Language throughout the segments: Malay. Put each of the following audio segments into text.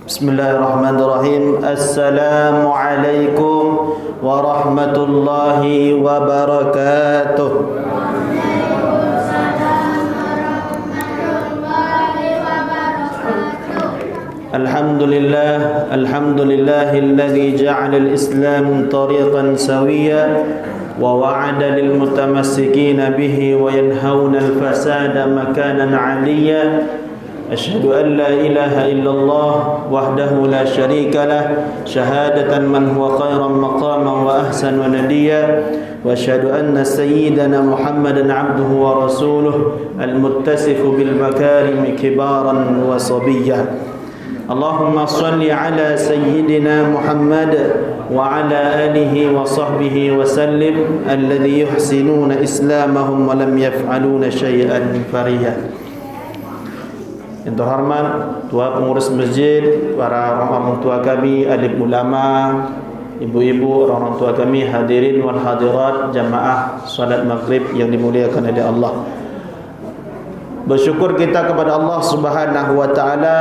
Bismillahirrahmanirrahim. Assalamualaikum warahmatullahi wabarakatuh. Alhamdulillahilladzi ja'ala al-islam tariqan sawiyya wa wa'ada lil mutamassikina bihi wa yanhauna al-fasada makanan 'aliyya. Asyhadu an la ilaha illallah wahdahu la syarika lah syahadatan man huwa khairan maqaman wa ahsanu nadiyya wa asyhadu anna sayyidana Muhammadan 'abduhu wa rasuluh al-muttasifu bil makarim kibaran wa sabiyya. Allahumma salli ala sayyidina Muhammad wa ala alihi wa sahbihi wa sallim alladhi yuhsinuna islamahum wa lam yaf'aluna syai'an fariyah. Yang terhormat Tuan Pengurus Masjid, para orang tua kami, alim ulama, ibu-ibu, orang tua kami, hadirin wal hadirat jamaah salat maghrib yang dimuliakan oleh Allah. Bersyukur kita kepada Allah Subhanahu wa taala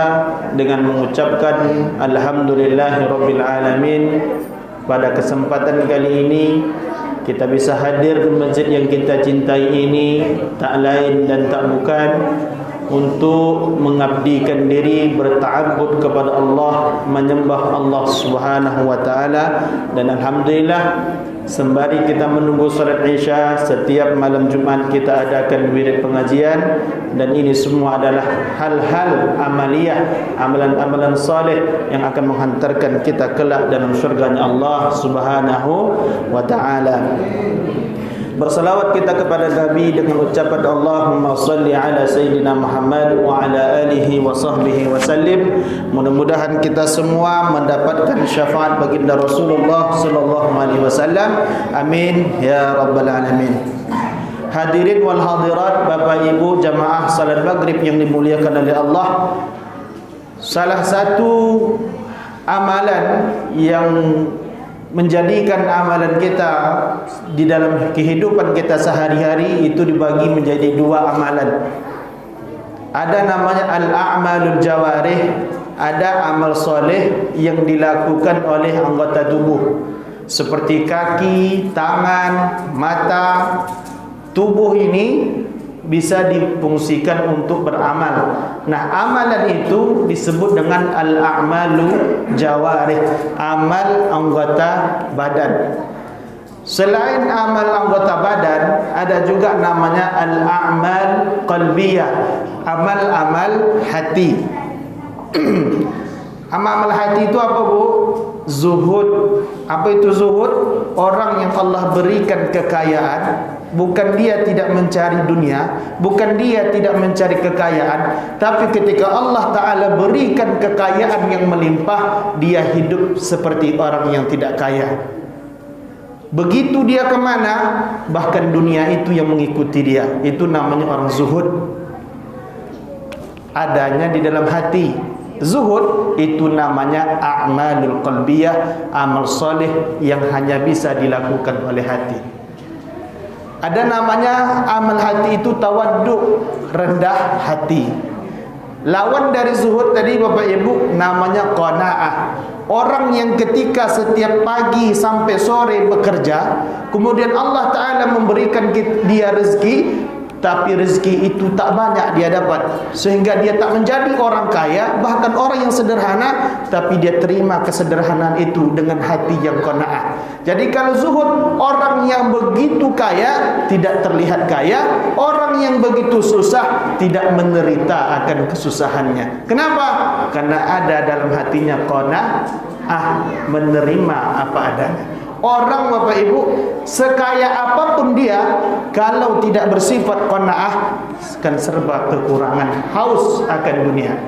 dengan mengucapkan alhamdulillahirabbil alamin. Pada kesempatan kali ini kita bisa hadir di masjid yang kita cintai ini, tak lain dan tak bukan untuk mengabdikan diri, berta'abbud kepada Allah, menyembah Allah Subhanahu wa taala. Dan alhamdulillah, sembari kita menunggu salat Isya, setiap malam Jumat kita adakan wirid pengajian, dan ini semua adalah hal-hal amaliyah, amalan-amalan saleh yang akan menghantarkan kita kelak dalam syurganya Allah Subhanahu wa taala. Bersalawat kita kepada Nabi dengan ucapan Allahumma salli ala Sayyidina Muhammad wa ala alihi wa sahbihi wa sallim. Mudah-mudahan kita semua mendapatkan syafaat baginda Rasulullah sallallahu alaihi wasallam. Amin ya rabbal alamin. Hadirin wal hadirat, Bapak Ibu jamaah salat maghrib yang dimuliakan oleh Allah. Salah satu amalan yang menjadikan amalan kita di dalam kehidupan kita sehari-hari itu dibagi menjadi dua amalan. Ada namanya al-a'malul jawarih, ada amal soleh yang dilakukan oleh anggota tubuh seperti kaki, tangan, mata. Tubuh ini bisa difungsikan untuk beramal. Nah, amalan itu disebut dengan al-a'malu jawarih, amal anggota badan. Selain amal anggota badan, ada juga namanya al-a'mal qalbiyah, amal-amal hati. Amal hati itu apa, Bu? Zuhud. Apa itu zuhud? Orang yang Allah berikan kekayaan, bukan dia tidak mencari dunia, bukan dia tidak mencari kekayaan, tapi ketika Allah Ta'ala berikan kekayaan yang melimpah, dia hidup seperti orang yang tidak kaya. Begitu dia kemana, bahkan dunia itu yang mengikuti dia. Itu namanya orang zuhud. Adanya di dalam hati. Zuhud itu namanya a'malul qalbiyah, amal soleh yang hanya bisa dilakukan oleh hati. Ada namanya amal hati itu tawaddu, rendah hati. Lawan dari zuhud tadi Bapak Ibu namanya qanaah. Orang yang ketika setiap pagi sampai sore bekerja, kemudian Allah Ta'ala memberikan dia rezeki, tapi rezeki itu tak banyak dia dapat, sehingga dia tak menjadi orang kaya, bahkan orang yang sederhana, tapi dia terima kesederhanaan itu dengan hati yang qanaah. Jadi kalau zuhud, orang yang begitu kaya tidak terlihat kaya, orang yang begitu susah tidak menderita akan kesusahannya. Kenapa? Karena ada dalam hatinya qanaah, menerima apa adanya. Orang Bapak Ibu sekaya apapun dia, kalau tidak bersifat qanaah akan serba kekurangan, haus akan dunia.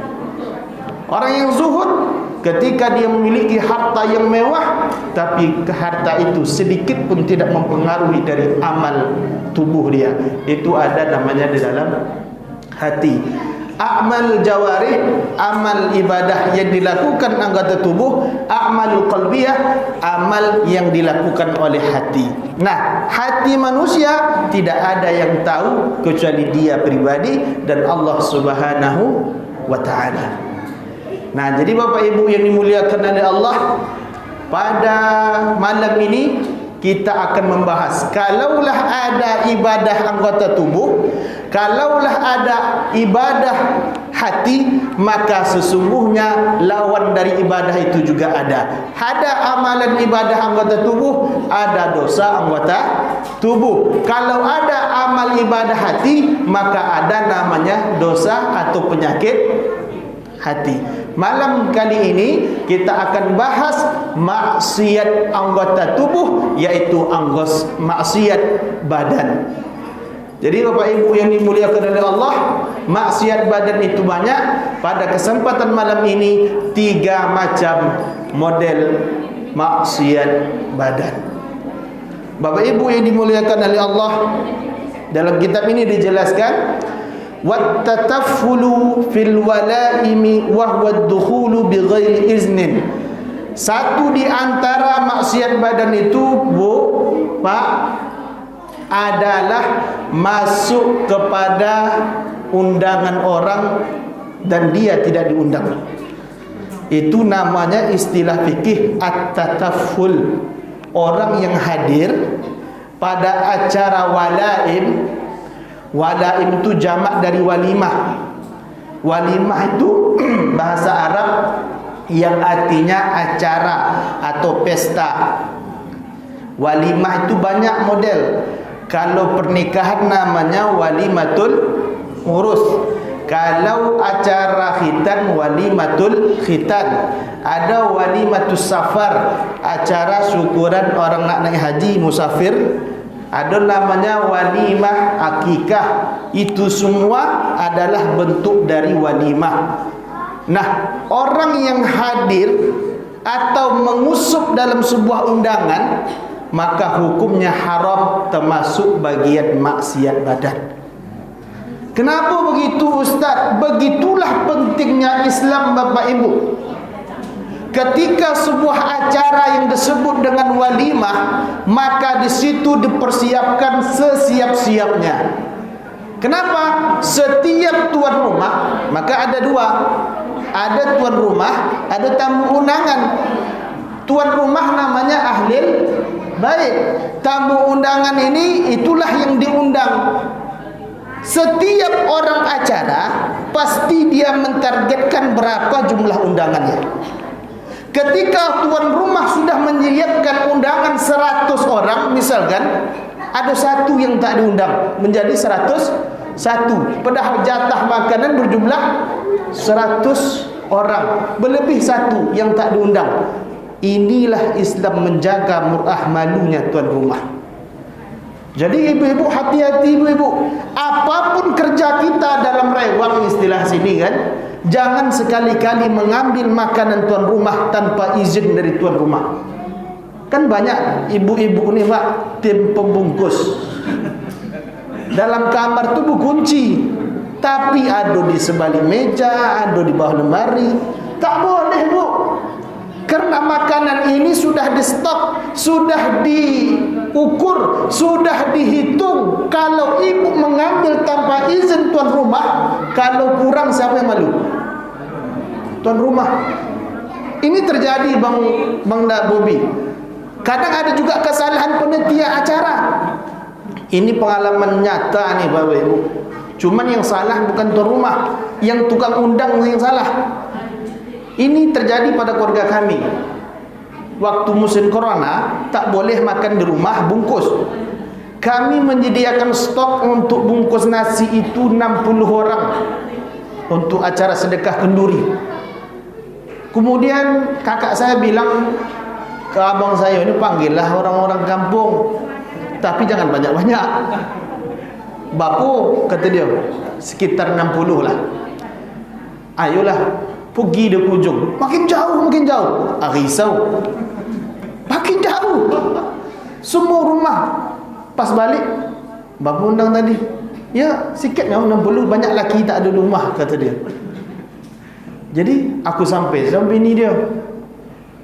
Orang yang zuhud ketika dia memiliki harta yang mewah, tapi harta itu sedikit pun tidak mempengaruhi dari amal tubuh dia. Itu ada namanya di dalam hati. A'mal jawarih, amal ibadah yang dilakukan anggota tubuh. A'mal qalbiyah, amal yang dilakukan oleh hati. Nah, hati manusia tidak ada yang tahu kecuali dia pribadi dan Allah Subhanahu wa ta'ala. Nah, jadi Bapak Ibu yang dimuliakan oleh Allah, pada malam ini kita akan membahas, kalaulah ada ibadah anggota tubuh, kalaulah ada ibadah hati, maka sesungguhnya lawan dari ibadah itu juga ada. Ada amalan ibadah anggota tubuh, ada dosa anggota tubuh. Kalau ada amal ibadah hati, maka ada namanya dosa atau penyakit hati. Malam kali ini kita akan bahas maksiat anggota tubuh, yaitu maksiat badan. Jadi Bapak Ibu yang dimuliakan oleh Allah, maksiat badan itu banyak. Pada kesempatan malam ini 3 macam model maksiat badan. Bapak Ibu yang dimuliakan oleh Allah, dalam kitab ini dijelaskan wattataffulu fil walaimi wa huwa ad-dukhulu bighairi iznin. Satu di antara maksiat badan itu, Bu, Pak, adalah masuk kepada undangan orang dan dia tidak diundang. Itu namanya istilah fikih at-tatafful. Orang yang hadir pada acara walaim. Walaim itu jamak dari walimah. Walimah itu bahasa Arab yang artinya acara atau pesta. Walimah itu banyak model. Kalau pernikahan namanya walimatul urus. Kalau acara khitan, walimatul khitan. Ada walimatus safar, acara syukuran orang nak naik haji musafir. Ada namanya walimah akikah. Itu semua adalah bentuk dari walimah. Nah, orang yang hadir atau mengusup dalam sebuah undangan, maka hukumnya haram, termasuk bagian maksiat badan. Kenapa begitu, Ustaz? Begitulah pentingnya Islam, Bapak Ibu. Ketika sebuah acara yang disebut dengan walimah, maka di situ dipersiapkan sesiap-siapnya. Kenapa? Setiap tuan rumah, maka ada 2. Ada tuan rumah, ada tamu undangan. Tuan rumah namanya ahlil bait. Tamu undangan ini itulah yang diundang. Setiap orang acara pasti dia mentargetkan berapa jumlah undangannya. Ketika tuan rumah sudah menyiapkan undangan 100 orang, misalkan ada 1 yang tak diundang, menjadi 101. Padahal jatah makanan berjumlah 100 orang, berlebih 1 yang tak diundang. Inilah Islam menjaga murah malunya tuan rumah. Jadi ibu-ibu, hati-hati ibu-ibu. Apapun kerja kita dalam rewang, istilah sini kan, jangan sekali-kali mengambil makanan tuan rumah tanpa izin dari tuan rumah. Kan banyak ibu-ibu ni Pak, tim pembungkus. Dalam kamar tu berkunci, tapi ada di sebalik meja, ada di bawah lemari. Tak boleh, Bu. Karena makanan ini sudah di stok, sudah diukur, sudah dihitung. Kalau ibu mengambil tanpa izin tuan rumah, kalau kurang siapa yang malu? Tuan rumah. Ini terjadi Bang Bobi. Kadang ada juga kesalahan panitia acara. Ini pengalaman nyata nih Bapak Ibu. Cuman yang salah bukan tuan rumah, yang tukang undang yang salah. Ini terjadi pada keluarga kami. Waktu musim corona, tak boleh makan di rumah, bungkus. Kami menyediakan stok untuk bungkus nasi itu 60 orang untuk acara sedekah kenduri. Kemudian kakak saya bilang ke abang saya, ini panggillah orang-orang kampung, tapi jangan banyak-banyak. Bapu, kata dia, sekitar 60 lah. Ayolah, pergi di ujung. Makin jauh, makin jauh. Risau. Makin jauh. Semua rumah. Pas balik, bapak undang tadi. Ya sikitnya 60, banyak laki tak ada rumah, kata dia. Jadi aku sampai ni dia.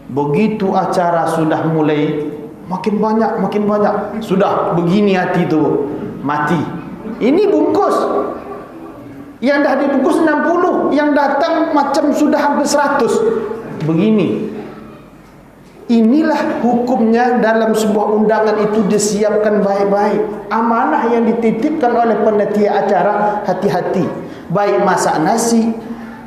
Begitu acara sudah mulai, makin banyak. Sudah begini hati tu, mati. Ini bungkus. Yang dah dibungkus 60, yang datang macam sudah hampir 100. Begini. Inilah hukumnya dalam sebuah undangan itu disiapkan baik-baik. Amanah yang dititipkan oleh panitia acara, hati-hati. Baik masak nasi,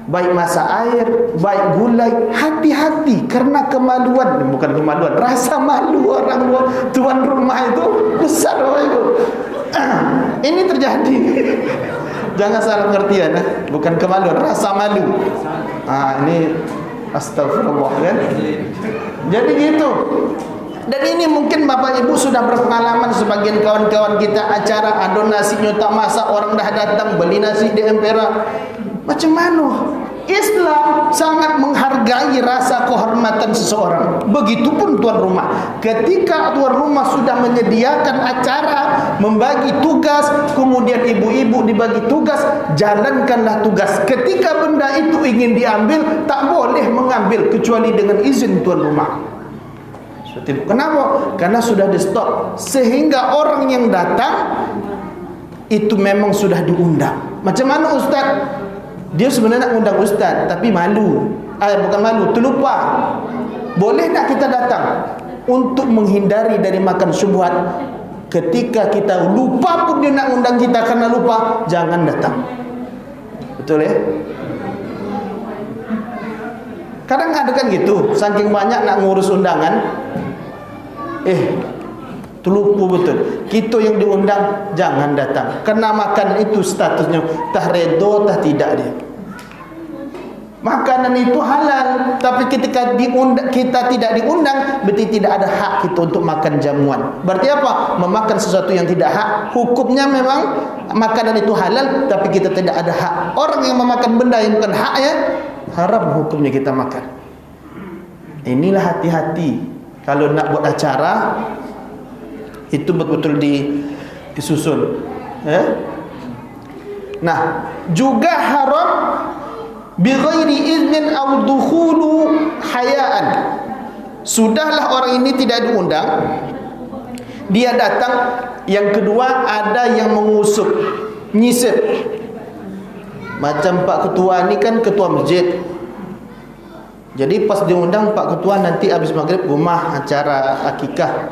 baik masak air, baik gulai, hati-hati. Karena kemaluan, bukan kemaluan, rasa malu orang tuan rumah itu besar itu. Ini terjadi. Jangan salah pengertian, bukan kemaluan, rasa malu. Ini astagfirullah kan. Jadi gitu. Dan ini mungkin Bapak Ibu sudah berpengalaman, sebagian kawan-kawan kita acara adonasi nyotak masak, orang dah datang beli nasi di Ampera. Macam mana? Islam sangat menghargai rasa kehormatan seseorang. Begitupun tuan rumah. Ketika tuan rumah sudah menyediakan acara, membagi tugas, kemudian ibu-ibu dibagi tugas, jalankanlah tugas. Ketika benda itu ingin diambil, tak boleh mengambil kecuali dengan izin tuan rumah. Kenapa? Karena sudah di stop. Sehingga orang yang datang itu memang sudah diundang. Macam mana Ustaz? Dia sebenarnya nak undang Ustaz, tapi malu. Bukan malu, terlupa. Boleh tak kita datang? Untuk menghindari dari makan syubhat. Ketika kita lupa pun dia nak undang kita karena lupa, jangan datang. Betul ya? Kadang ada kan gitu, saking banyak nak ngurus undangan, terlupa betul. Kita yang diundang jangan datang. Karena makan itu statusnya tah redo tah tidak dia. Makanan itu halal, tapi ketika kita tidak diundang, berarti tidak ada hak kita untuk makan jamuan. Berarti apa? Memakan sesuatu yang tidak hak. Hukumnya memang makanan itu halal, tapi kita tidak ada hak. Orang yang memakan benda yang bukan haknya, haram hukumnya kita makan. Inilah hati-hati. Kalau nak buat acara, itu betul-betul disusun. Nah, juga haram bighairi iznin aw dukhulu hayaan. Sudahlah orang ini tidak diundang, dia datang. Yang kedua, ada yang mengusup, nyisip. Macam Pak Ketua ni kan ketua masjid. Jadi pas diundang Pak Ketua, nanti habis maghrib rumah acara akikah,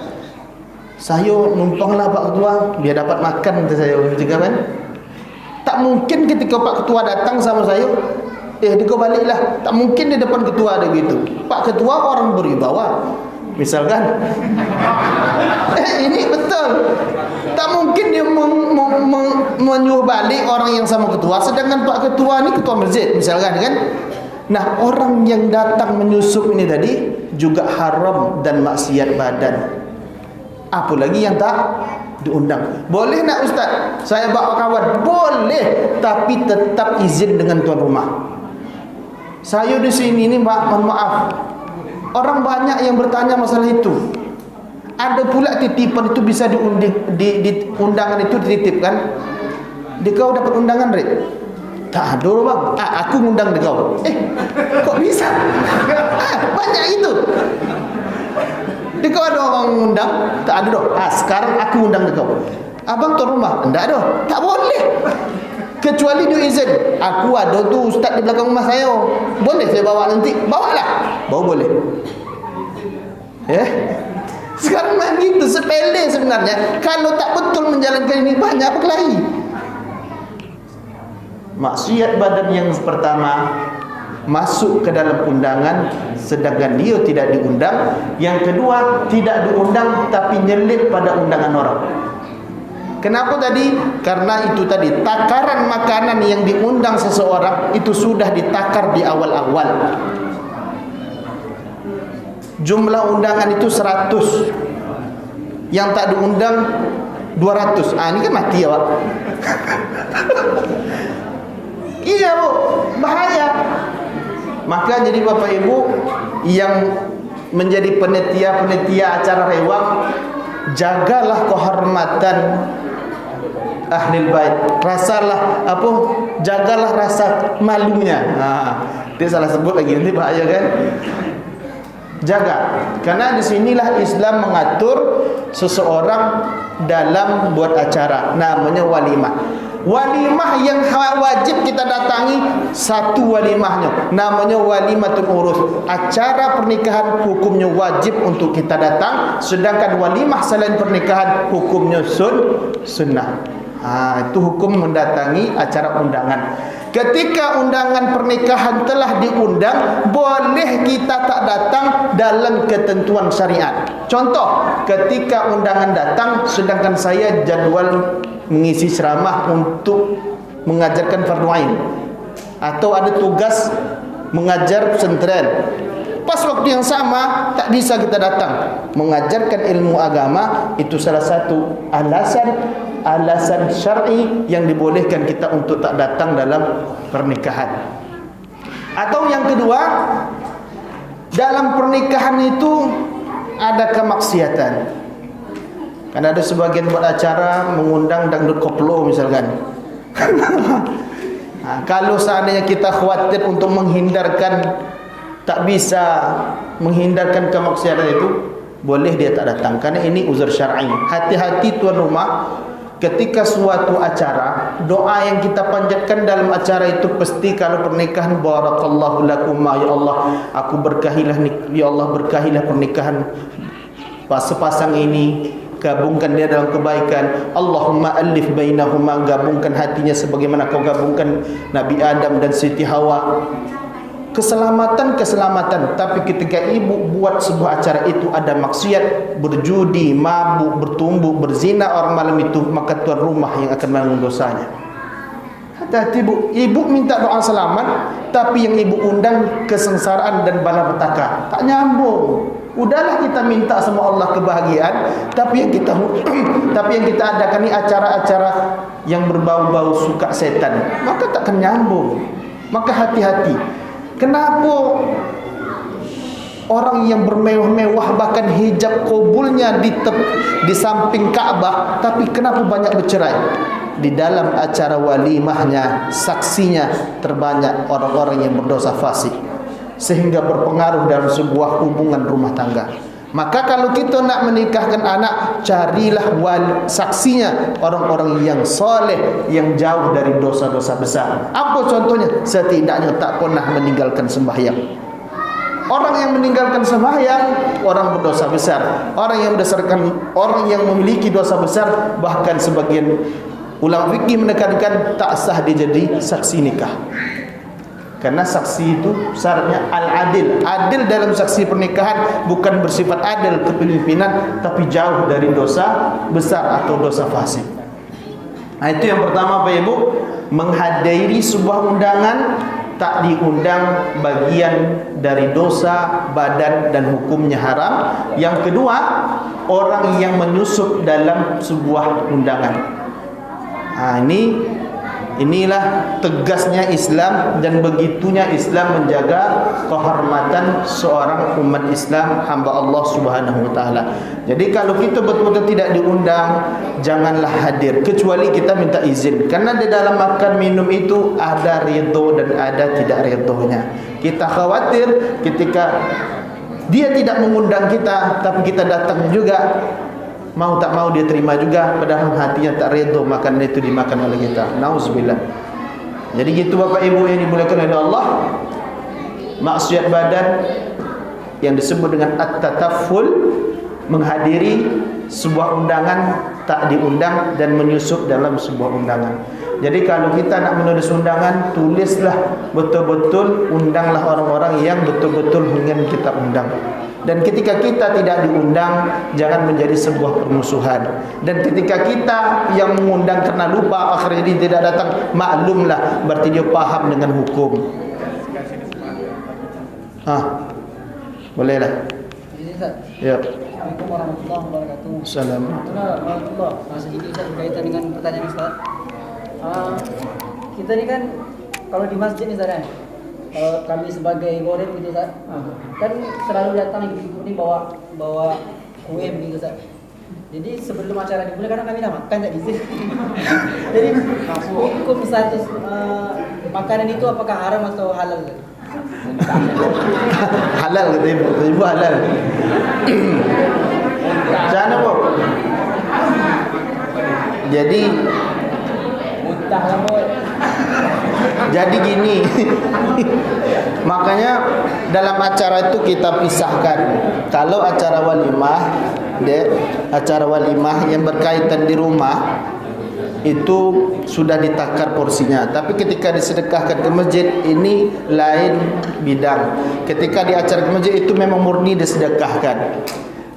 saya numpanglah Pak Ketua biar dapat makan, kata saya juga kan. Tak mungkin ketika Pak Ketua datang sama saya, dia baliklah. Tak mungkin di depan ketua ada gitu. Pak Ketua orang berwibawa, misalkan. Ini betul. Tak mungkin dia menyuruh balik orang yang sama ketua, sedangkan Pak Ketua ni ketua masjid, misalkan kan. Nah, orang yang datang menyusup ini tadi juga haram dan maksiat badan. Apalagi yang tak diundang. Boleh nak Ustaz saya bawa kawan? Boleh, tapi tetap izin dengan tuan rumah. Saya di sini ni mohon maaf, orang banyak yang bertanya masalah itu. Ada pula titipan itu bisa di undangan itu dititipkan. Di kau dapat undangan, Rik? Tak ada bang. Aku ngundang di kau. Kok bisa? Banyak itu. Di kau ada orang ngundang? Tak ada doh. Sekarang aku undang di kau. Abang tuan rumah? Enggak doh. Tak boleh. Kecuali dia izin. Aku ada tu ustaz di belakang rumah saya. Boleh saya bawa nanti? Bawalah. Bawa boleh. Sekarang main gitu, sepele sebenarnya. Kalau tak betul menjalankan ini, banyak berkelahi. Maksiat badan yang pertama, masuk ke dalam undangan sedangkan dia tidak diundang. Yang kedua, tidak diundang tapi nyelip pada undangan orang. Kenapa tadi? Karena itu tadi, takaran makanan yang diundang seseorang itu sudah ditakar di awal-awal. Jumlah undangan itu 100, yang tak diundang 200. Ini kan mati ya Pak. Iya Bu, bahaya. Maka jadi Bapak Ibu yang menjadi penitia acara rewang, jagalah kehormatan ahlil bait. Rasalah apa? Jagalah rasa malunya. Dia salah sebut lagi, nanti bahaya kan? Jaga. Karena di sinilah Islam mengatur seseorang dalam buat acara, namanya walimah. Walimah yang wajib kita datangi satu walimahnya, namanya walimatul urus. Acara pernikahan hukumnya wajib untuk kita datang, sedangkan walimah selain pernikahan hukumnya sunnah. Itu hukum mendatangi acara undangan. Ketika undangan pernikahan telah diundang, boleh kita tak datang dalam ketentuan syariat. Contoh, ketika undangan datang sedangkan saya jadwal mengisi ceramah untuk mengajarkan fardu ain atau ada tugas mengajar pesantren, pas waktu yang sama tak bisa kita datang mengajarkan ilmu agama, itu salah satu alasan syar'i yang dibolehkan kita untuk tak datang dalam pernikahan. Atau yang kedua, dalam pernikahan itu ada kemaksiatan. Kan ada sebagian buat acara mengundang dangdut koplo misalkan. Kalau seandainya kita khawatir untuk tak bisa menghindarkan kemaksiatan itu, boleh dia tak datang, karena ini uzur syar'i. Hati-hati tuan rumah, ketika suatu acara, doa yang kita panjatkan dalam acara itu pasti kalau pernikahan, barakallahu lakum, ya Allah, aku berkahilah, ya Allah berkahilah pernikahan sepasang ini, gabungkan dia dalam kebaikan. Allahumma alif bainahuma, gabungkan hatinya sebagaimana kau gabungkan Nabi Adam dan Siti Hawa. Keselamatan. Tapi ketika ibu buat sebuah acara itu ada maksiat, berjudi, mabuk, bertumbuk, berzina orang malam itu, maka tuan rumah yang akan menanggung dosanya. Hati-hati bu, ibu minta doa selamat, tapi yang ibu undang kesengsaraan dan balapetaka, tak nyambung. Udahlah kita minta sama Allah kebahagiaan, tapi yang kita adakan ini acara-acara yang berbau-bau suka setan, maka takkan nyambung. Maka hati-hati. Kenapa orang yang bermewah-mewah bahkan hijab kabulnya di samping Ka'bah, tapi kenapa banyak bercerai? Di dalam acara walimahnya, saksinya terbanyak orang-orang yang berdosa fasik, sehingga berpengaruh dalam sebuah hubungan rumah tangga. Maka kalau kita nak menikahkan anak, carilah saksinya orang-orang yang soleh, yang jauh dari dosa-dosa besar. Apa contohnya? Setidaknya tak pernah meninggalkan sembahyang. Orang yang meninggalkan sembahyang, orang berdosa besar. Orang yang memiliki dosa besar, bahkan sebagian ulama fikih menekankan tak sah dia jadi saksi nikah. Karena saksi itu syaratnya al-adil. Adil dalam saksi pernikahan bukan bersifat adil kepemimpinan, tapi jauh dari dosa besar atau dosa fasik. Itu yang pertama Bapak Ibu, menghadiri sebuah undangan tak diundang bagian dari dosa badan dan hukumnya haram. Yang kedua, orang yang menyusup dalam sebuah undangan. Inilah tegasnya Islam dan begitunya Islam menjaga kehormatan seorang umat Islam, hamba Allah Subhanahu wa taala. Jadi kalau kita betul-betul tidak diundang, janganlah hadir kecuali kita minta izin. Karena di dalam makan minum itu ada ridho dan ada tidak ridhonya. Kita khawatir ketika dia tidak mengundang kita tapi kita datang juga, mau tak mau dia terima juga, padahal hatinya tak redha makan itu dimakan oleh kita. Nauzubillah. Jadi gitu Bapak Ibu yang dimuliakan oleh Allah, maksiat badan yang disebut dengan at-tatafful, menghadiri sebuah undangan tak diundang dan menyusup dalam sebuah undangan. Jadi kalau kita nak menulis undangan, tulislah betul-betul, undanglah orang-orang yang betul-betul ingin kita undang. Dan ketika kita tidak diundang, jangan menjadi sebuah permusuhan. Dan ketika kita yang mengundang karena lupa, akhirnya dia tidak datang, maklumlah, berarti dia paham dengan hukum. Bolehlah. Ya. Assalamualaikum warahmatullahi wabarakatuh. Assalamualaikum warahmatullahi wabarakatuh. Ini Ustaz berkaitan dengan pertanyaan Ustaz. Kita ni kan kalau di masjid ni Ustaz, kami sebagai murid gitu Ustaz, kan selalu datang ibu-ibu ni bawa kue begitu Ustaz. Jadi sebelum acara dimulai karena kami dah makan tak izin. Jadi hukum status makanan itu apakah haram atau halal? Halal kata ibu halal. Jangan apa? Jadi Muntah lah boy. Jadi gini. Makanya dalam acara itu kita pisahkan. Kalau acara walimah, acara walimah yang berkaitan di rumah itu sudah ditakar porsinya. Tapi ketika disedekahkan ke masjid ini lain bidang. Ketika di acara ke masjid itu memang murni disedekahkan.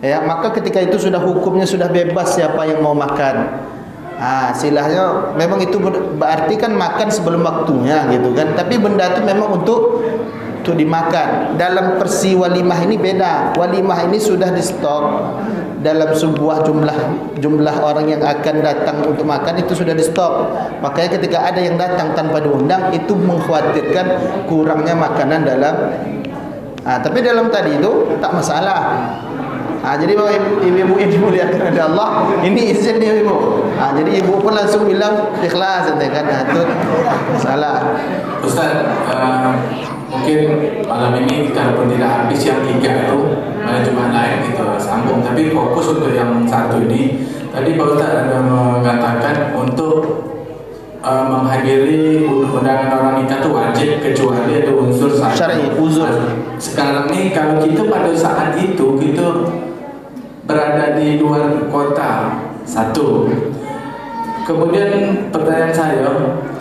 Ya, maka ketika itu sudah hukumnya sudah bebas siapa yang mau makan. Silahnya memang itu berarti kan makan sebelum waktunya gitu kan. Tapi benda itu memang untuk dimakan. Dalam persi walimah ini beda. Walimah ini sudah di stok dalam sebuah jumlah orang yang akan datang untuk makan itu sudah di stok. Makanya ketika ada yang datang tanpa diundang itu mengkhawatirkan kurangnya makanan dalam. Tapi dalam tadi itu tak masalah. Jadi ibu-ibu yang dimuliakan oleh Allah, ini izin dia ibu. Jadi ibu pun langsung bilang ikhlas, kan? Itu salah. Ustaz, mungkin malam ini kalaupun tidak habis yang 3 itu pada Jumat lain kita sambung. Tapi fokus untuk yang satu ini. Tadi Pak Ustaz ada mengatakan untuk menghadiri undangan orang nikah itu wajib kecuali ada unsur syar'i, uzur. Sekarang ini kalau kita pada saat itu kita berada di luar kota, satu. Kemudian pertanyaan saya,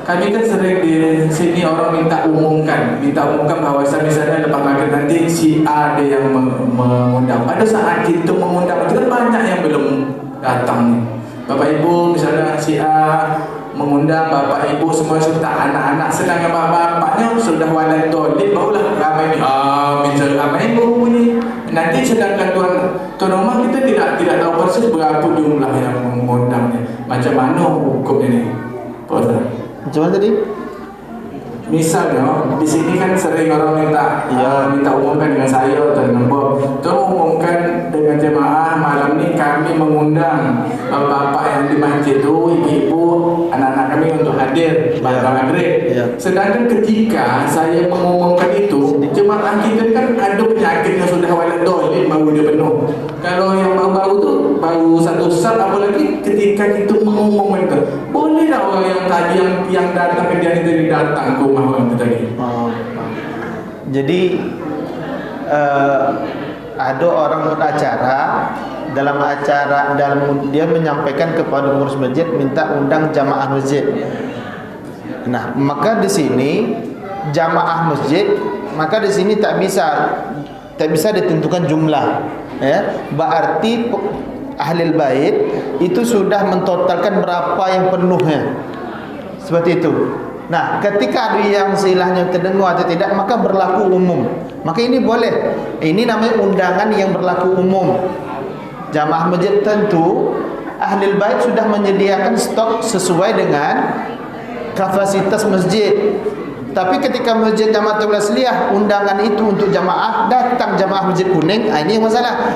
kami kan sering di sini orang minta umumkan bahwa misalnya lepas maghrib nanti si A ada yang mengundang. Pada saat kita mengundang itu kan banyak yang belum datang nih. Bapak Ibu misalnya si A mengundang Bapak Ibu semua serta anak-anak, sedangkan bapak-bapaknya sudah walad dolib, barulah ramai ni minta ramai Ibu ni. Nanti sedangkan tuan rumah kita tidak tahu persis berapa jumlah yang mengundangnya. Macam mana hukum ini? Macam mana tadi? Misalnya di sini kan sering orang minta umumkan dengan saya atau dengan Bob. Tolong umumkan dengan jemaah malam ni kami mengundang bapak yang di masjid itu, ibu, anak-anak kami untuk hadir pada maghrib. Sedangkan ketika saya mengumumkan itu, jemaah kita kan ada penyakit yang sudah walad dolib, baru dia penuh. Kalau yang baru-baru tu baru satu sat, apalagi ketika kita mengumumkan itu, boleh tak orang yang tadi yang datang ke dia tadi datang ke rumah orang itu tadi? Jadi ada orang beracara dalam dia menyampaikan kepada pengurus masjid minta undang jamaah masjid. Nah, maka di sini jamaah masjid, maka di sini tak bisa ditentukan jumlah. Berarti ahlul bait itu sudah mentotalkan berapa yang penuhnya. Seperti itu. Nah, ketika ada yang silahnya terdengar atau tidak, maka berlaku umum. Maka ini boleh. Ini namanya undangan yang berlaku umum. Jamaah masjid tentu ahlul bait sudah menyediakan stok sesuai dengan kapasitas masjid. Tapi ketika masjid Jamaatul Asliyah undangan itu untuk jamaah, datang jamaah masjid Kuning, ini yang masalah.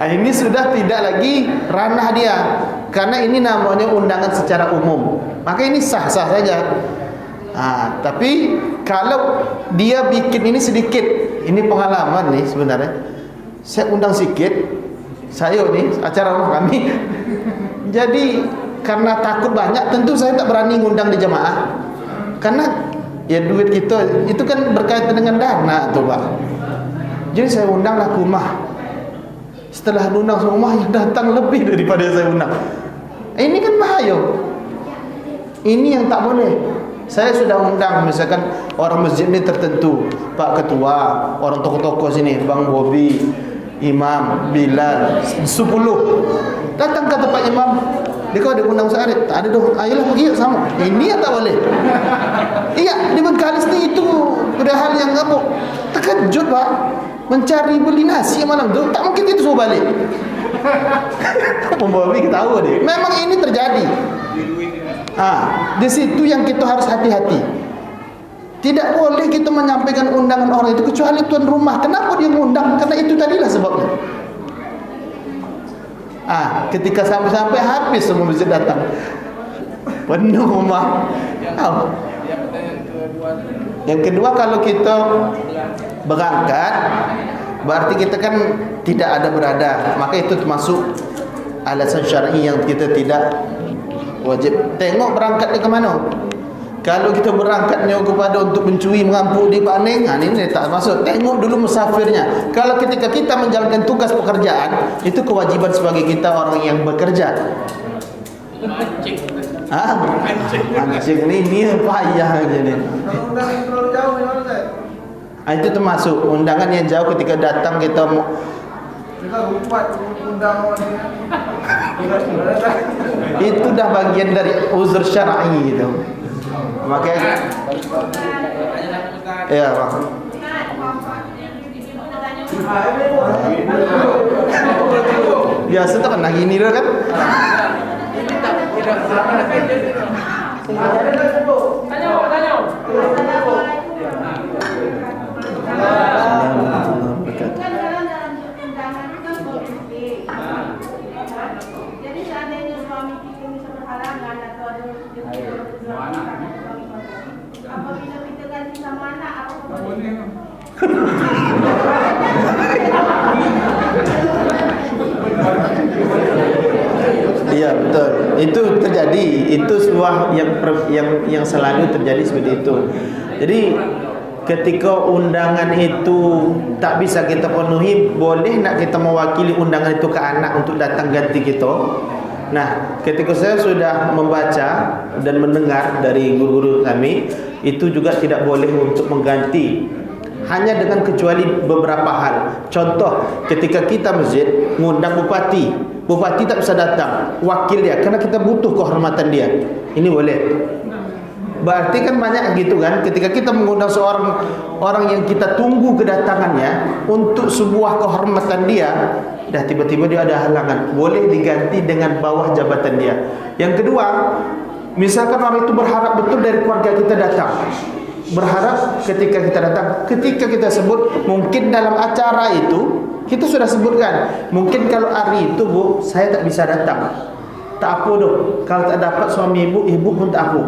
Ini sudah tidak lagi ranah dia, karena ini namanya undangan secara umum. Maka ini sah-sah saja. Tapi kalau dia bikin ini sedikit, ini pengalaman nih sebenarnya. Saya undang sedikit, saya nih acara rumah kami. Jadi karena takut banyak, tentu saya tak berani ngundang di jamaah. Karena ya duit kita itu kan berkaitan dengan dana tuh Pak. Jadi saya undanglah ke rumah. Setelah undang rumah yang datang lebih daripada saya undang. Ini kan bahaya. Ini yang tak boleh. Saya sudah undang misalkan orang masjid ini tertentu, Pak Ketua, orang tokoh-tokoh sini, Bang Bobi, Imam, Bilal, 10 datang kata Pak Imam, dia kau ada undang sehari, tak ada dong, ayolah pergi sama. Ini yang tak boleh. Iya, di Bengkalis ni itu ada hal yang kamu terkejut Pak, mencari beli nasi malam tu, tak mungkin itu suruh balik. Bobi ketawa dia. Memang ini terjadi. Di situ yang kita harus hati-hati. Tidak boleh kita menyampaikan undangan orang itu kecuali tuan rumah. Kenapa dia mengundang? Karena itu tadilah sebabnya. Ketika sampai habis semua masjid datang, penuh rumah. Yang kedua, kalau kita berangkat, berarti kita kan tidak ada berada, maka itu termasuk alasan syar'i yang kita tidak wajib. Tengok berangkatnya ke mana. Kalau kita berangkatnya kepada untuk mencuri, merampok di Paning, ini tak masuk. Tengok dulu musafirnya. Kalau ketika kita menjalankan tugas pekerjaan, itu kewajiban sebagai kita orang yang bekerja. Mancing ini payah aja nih. Undangan terlalu jauh gimana, Ustaz? Itu termasuk undangan yang jauh. Ketika datang kita lupa undang orang. itu dah bagian dari uzur syar'i itu. Makanya ya, Pak. Biasa tuh kan lagi ini kan. Jadi seandainya suami kita bisa berhalangan atau ada apabila kita ganti sama anak, apa boleh? Iya, betul. Itu terjadi. Itu sebuah yang selalu terjadi seperti itu. Jadi ketika undangan itu tak bisa kita penuhi, boleh nak kita mewakili undangan itu ke anak untuk datang ganti kita. Nah, ketika saya sudah membaca dan mendengar dari guru-guru kami, itu juga tidak boleh untuk mengganti, hanya dengan kecuali beberapa hal. Contoh, ketika kita masjid ngundang bupati, bupati tak bisa datang, wakil dia, karena kita butuh kehormatan dia, ini boleh. Berarti kan banyak gitu kan, ketika kita mengundang seorang orang yang kita tunggu kedatangannya untuk sebuah kehormatan dia, dah tiba-tiba dia ada halangan, boleh diganti dengan bawah jabatan dia. Yang kedua, misalkan orang itu berharap betul dari keluarga kita datang, berharap ketika kita datang, ketika kita sebut, mungkin dalam acara itu kita sudah sebutkan, mungkin kalau hari itu Bu, saya tak bisa datang, tak apa doh, kalau tak dapat suami ibu pun tak apa,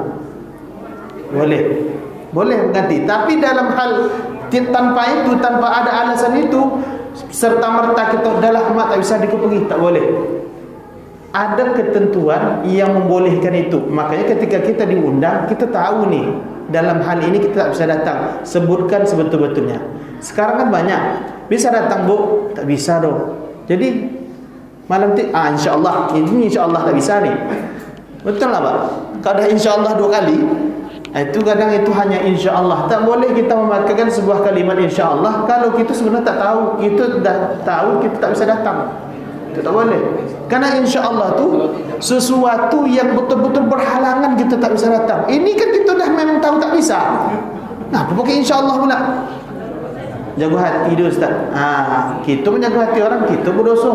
boleh mengganti. Tapi dalam hal tanpa itu, tanpa ada alasan itu, serta merta kita adalah mak tak bisa dikupengi, tak boleh. Ada ketentuan yang membolehkan itu. Makanya ketika kita diundang, kita tahu nih, dalam hal ini kita tak bisa datang, sebutkan sebetul-betulnya. Sekarang kan banyak, bisa datang Bu, tak bisa doh. Jadi malam tu insya-Allah, ini insya-Allah tak bisa nih. Betul lah Pak? Kalau dah insya-Allah 2 kali, itu kadang itu hanya insya-Allah. Tak boleh kita memakaikan sebuah kalimat insya-Allah kalau kita sebenarnya tak tahu, kita dah tahu kita tak bisa datang. Itu tak boleh. Karena insya-Allah tu sesuatu yang betul-betul berhalangan kita tak bisa datang. Ini kan kita dah memang tahu tak bisa. Nah, apa pakai insya-Allah pula? Jaga hati dia Ustaz. Kita menjaga hati orang, kita berdosa.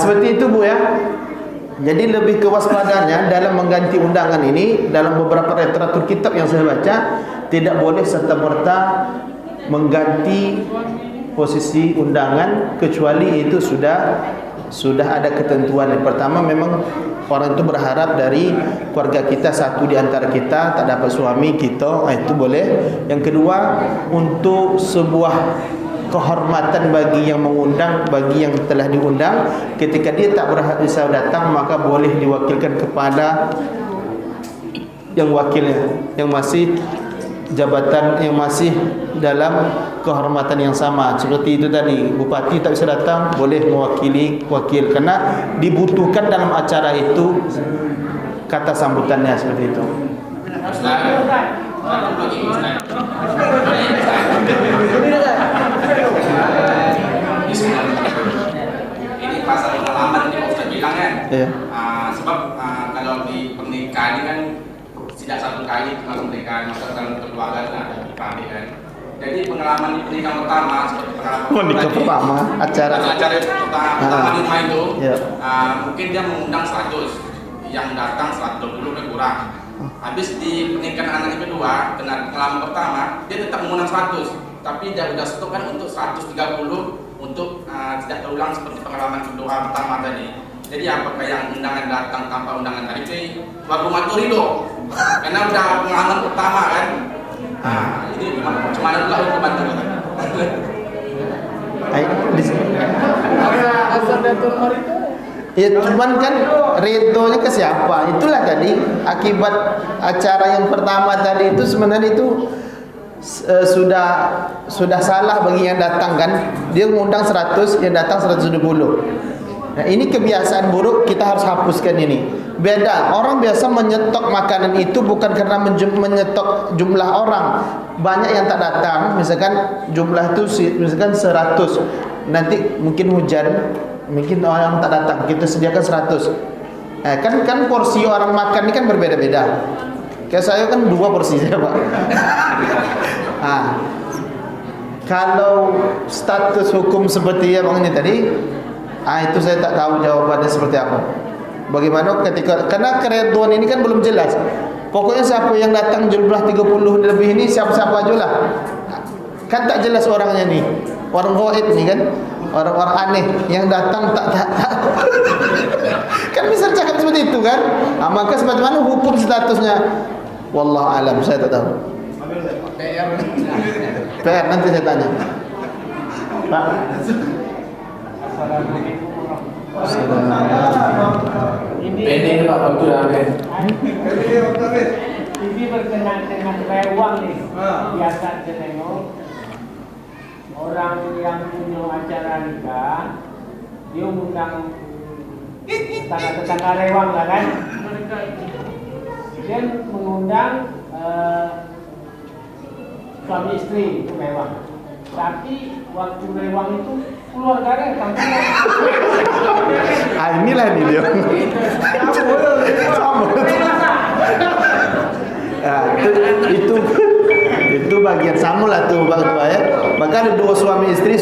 Seperti itu Bu ya. Jadi lebih kewaspadanya dalam mengganti undangan ini, dalam beberapa literatur kitab yang saya baca, tidak boleh serta-merta mengganti posisi undangan kecuali itu sudah ada ketentuan. Yang pertama, memang orang itu berharap dari keluarga kita, satu di antara kita tak dapat suami kita, itu boleh. Yang kedua, untuk sebuah kehormatan bagi yang mengundang, bagi yang telah diundang, ketika dia tak bisa datang, maka boleh diwakilkan kepada yang wakilnya, yang masih jabatan, yang masih dalam kehormatan yang sama. Seperti itu tadi, bupati tak bisa datang, boleh mewakili wakil, karena dibutuhkan dalam acara itu kata sambutannya seperti itu. Ini pasal pengalaman yang Ustaz bilang kan. Iya. Sebab kalau di pernikahan ini kan tidak satu kali kalau pernikahan, masa dalam keluarga ada pernikahan kan. Jadi pengalaman di pernikahan pertama, Nikah pertama, acara pertama di rumah itu, Iya. mungkin dia mengundang 100, yang datang 120 lebih kurang. Habis di pernikahan anak yang kedua, kena pengalaman pertama, dia tetap mengundang 100, tapi dia sudah stok kan untuk 130 untuk tidak terulang seperti pengalaman kedua pertama tadi. Jadi apakah yang undangan datang tanpa undangan tadi itu baru maturi do, karena udah pengalaman pertama kan. Ini macam mana pula hukuman itu? Ya cuman kan retonya ke siapa? Itulah tadi akibat acara yang pertama tadi itu sebenarnya itu sudah salah bagi yang datang kan. Dia mengundang 100, yang datang 120. Nah, ini kebiasaan buruk, kita harus hapuskan ini. Beda, orang biasa menyetok makanan itu bukan karena menyetok jumlah orang. Banyak yang tak datang, misalkan jumlah itu misalkan 100. Nanti mungkin hujan, mungkin orang tak datang, kita sediakan 100. Kan porsi orang makan ini kan berbeda-beda. Kayak saya kan 2 porsi saya, Pak. Kalau status hukum seperti yang ini tadi, itu saya tak tahu jawabannya seperti apa. Bagaimana karena keredoan ini kan belum jelas. Pokoknya siapa yang datang jumlah 30 lebih ini siapa-siapa aja lah. Kan tak jelas orangnya nih. Orang gaib nih kan. Orang-orang aneh yang datang tak kan bisa cakap seperti itu kan. Maka sebagaimana hukum statusnya? Wallahu alam, saya tak tahu. PR nanti saya tanya. Pak. Ini Pak betul Amin. Ini berkenaan dengan rewang nih. Biasa saya tengok orang yang punya acara nikah, dia undang tetangga-tetangga rewang lah kan. Dia mengundang suami istri itu rewang. Tapi waktu rewang itu keluarga rewang. Inilah nih dia. Itu bagian sama lah tuh Bang Tua ya. Maka ada 2 suami istri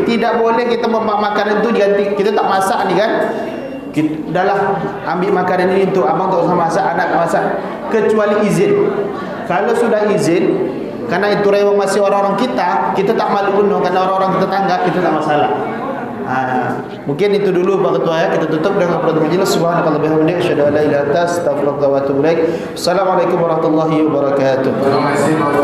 tidak boleh kita makanan itu diganti. Kita tak masak nih kan. Dah lah ambil makanan ini untuk abang tak usah masak, anak tak masak, kecuali izin. Kalau sudah izin, karena itu rewang masih orang-orang kita tak malu bunuh, karena orang-orang tetangga kita tak masalah. Mungkin itu dulu Pak Ketua ya. Kita tutup dengan qiraat majelis. Subhanallahi wa bihamdihi asyhadu an la ilaha illa anta astaghfiruka wa atubu ilaik. Assalamualaikum warahmatullahi wabarakatuh.